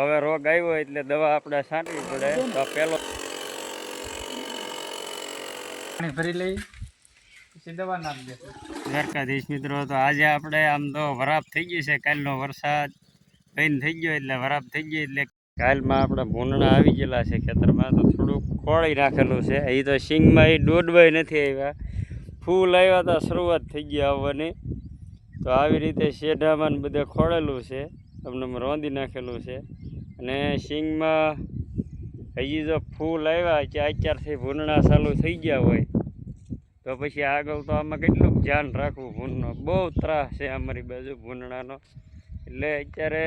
હવે રોગ આવ્યો એટલે દવા આપણે છાંટવી પડે. તો પેલો પાણી ભરી લઈ પછી દવા નાખી દે. દ્વારકાધીશ મિત્રો, તો આજે આપણે આમ તો વરાપ થઈ ગઈ છે. કાલનો વરસાદ બંધ થઈ ગયો એટલે વરાપ થઈ ગઈ. એટલે કાલમાં આપણે ભૂંડણા આવી ગયેલા છે ખેતરમાં, તો થોડુંક ખોળી નાખેલું છે. એ તો સિંગમાં એ દોડવાય નથી આવ્યા, ફૂલ આવ્યા હતા, શરૂઆત થઈ ગઈ આવવાની. તો આવી રીતે શેઢામાં બધે ખોળેલું છે, તમને રોંધી નાખેલું છે. અને સિંગમાં હજી જો ફૂલ આવ્યા કે અત્યારથી ભૂંડણા ચાલુ થઈ ગયા હોય તો પછી આગળ તો આમાં કેટલું ધ્યાન રાખવું. ભૂંડનો બહુ ત્રાસ છે અમારી બાજુ ભૂંડણાનો. એટલે અત્યારે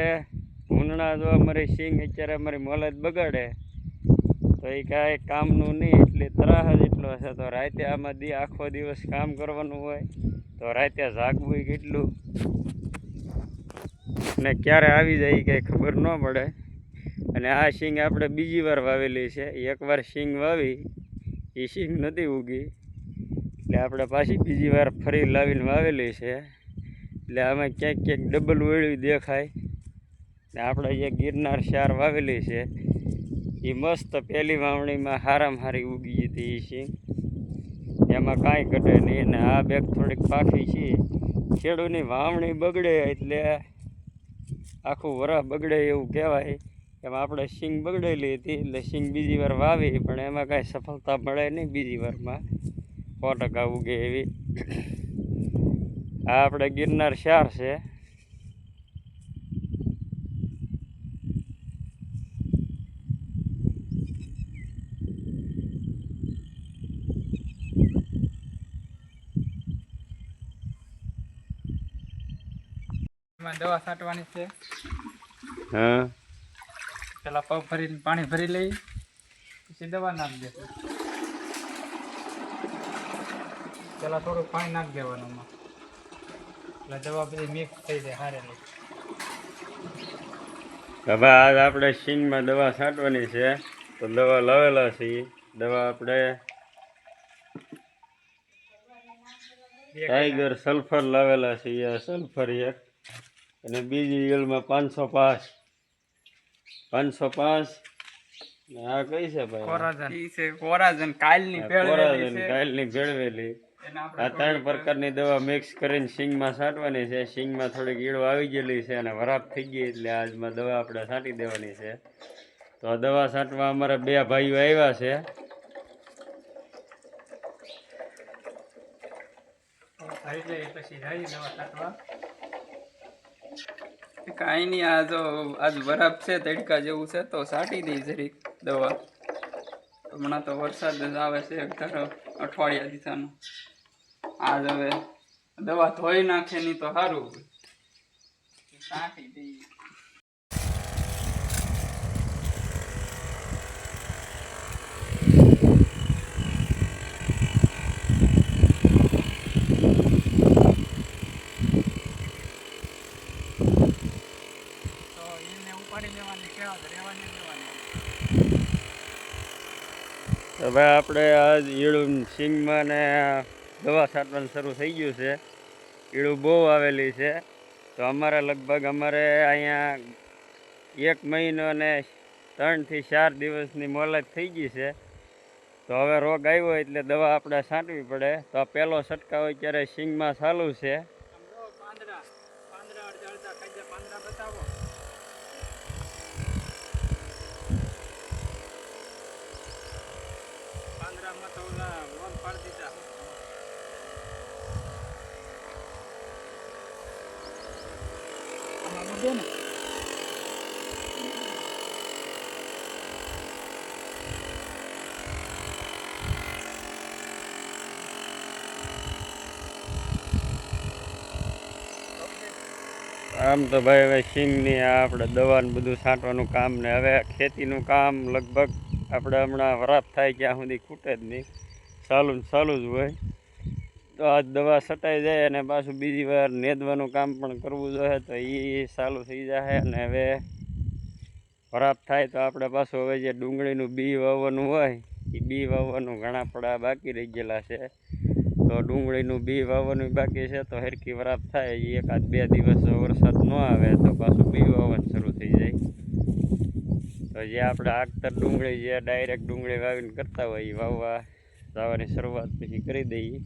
ભૂંડણા જો અમારી સિંગ અત્યારે અમારી મોલત બગાડે તો એ કાંઈ કામનું નહીં, એટલે ત્રાસ જ એટલો હશે. તો રાતે આમાં આખો દિવસ કામ કરવાનું હોય તો રાતે જાગવું કેટલું ને ક્યારે આવી જાય એ કંઈ ખબર ન પડે. અને આ સિંગ આપણે બીજી વાર વાવેલી છે. એકવાર સિંગ વાવી એ સિંગ નથી ઉગી એટલે આપણે પાછી બીજી વાર ફરી લાવીને વાવેલી છે. એટલે આમાં ક્યાંક ક્યાંક ડબલ વેળવી દેખાય. ને આપણે જે ગિરનાર 4 વાવેલી છે એ મસ્ત પહેલી વાવણીમાં હારામાં હારી ઉગી હતી એ સિંગ, એમાં કાંઈ ઘટે નહીં. અને આ બેગ થોડીક પાકી છે. ખેડૂતની વાવણી બગડે એટલે આખું વરસ બગડે એવું કહેવાય. એમાં આપણે સિંગ બગડેલી હતી એટલે સિંગ બીજી વાર વાવી, પણ એમાં કાંઈ સફળતા મળે નહીં બીજી વારમાં 100% ઉગે એવી. આ આપણે ગિરનાર 4 છે. એમાં દવા છાંટવાની છે. હા, પેલા પગ ભરીને પાણી ભરી લઈ પછી દવા નાખી દે. પેલા થોડું પાણી નાખી દેવાનું એમાં, એટલે દવા બધી મિક્સ થઈ જાય હારેલી. હવે આજ આપણે સિંગમાં દવા છાંટવાની છે. તો દવા લાવેલા છે. દવા આપણે ટાઈગર સલ્ફર લાવેલા છે. સલ્ફર 1 અને બીજી ઈયળમાં 505 આ કઈ છે ભાઈ? કોરાજન. ઈ છે કોરાજન, કાલની ભેળવેલી. આ 3 પ્રકારની દવા મિક્સ કરીને સિંગમાં છાંટવાની છે. સિંગમાં થોડીક ઈળો આવી ગયેલી છે અને વરાપ થઈ ગઈ એટલે આજમાં દવા આપણે છાંટી દેવાની છે. તો આ દવા છાંટવા અમારા 2 ભાઈઓ આવ્યા છે. પછી જાય દવા છાંટવા. કાંઈ નહીં, આ જો આજ વરાપ છે તડકા જેવું છે તો છાંટી દઈ જરીક દવા. હમણાં તો વરસાદ જ આવે છે ધારો અઠવાડિયા દિશાનો. આજ હવે દવા ધોઈ નાખે નહીં તો સારું, છાંટી દઈ. હવે આપણે આજ ઈળું સિંગમાં ને દવા છાંટવાનું શરૂ થઈ ગયું છે. ઈળું બહુ આવેલી છે. તો અમારે લગભગ અહીંયા 1 મહિનો અને 3 થી 4 દિવસની મોલત થઈ ગઈ છે. તો હવે રોગ આવ્યો એટલે દવા આપણે છાંટવી પડે. તો આ પહેલો છંટકાવ અત્યારે સિંગમાં ચાલુ છે. આમ તો ભાઈ હવે સિંગની આપણે દવાનું બધું છાંટવાનું કામ ને હવે ખેતીનું કામ લગભગ આપણે હમણાં વરાપ થાય ત્યાં સુધી ખૂટે જ નહીં, ચાલુ જ હોય. તો આ દવા છટાઈ જાય અને પાછું બીજી વાર નેદવાનું કામ પણ કરવું જોઈએ તો એ ચાલુ થઈ જાય. અને હવે વરાપ થાય તો આપણે પાછું હવે જે ડુંગળીનું બી વાવવાનું હોય એ બી વાવવાનું ઘણા પડા બાકી રહી ગયેલા છે. તો ડુંગળીનું બી વાવવાનું બાકી છે. તો હરખી વરાપ થાય 1-2 દિવસ વરસાદ ન આવે તો પાછું બી વાવવાનું શરૂ થઈ જાય. તો જે આપણે આગતર ડુંગળી જે ડાયરેક્ટ ડુંગળી વાવીને કરતા હોય એ વાવવા જવાની શરૂઆત પછી કરી દઈએ.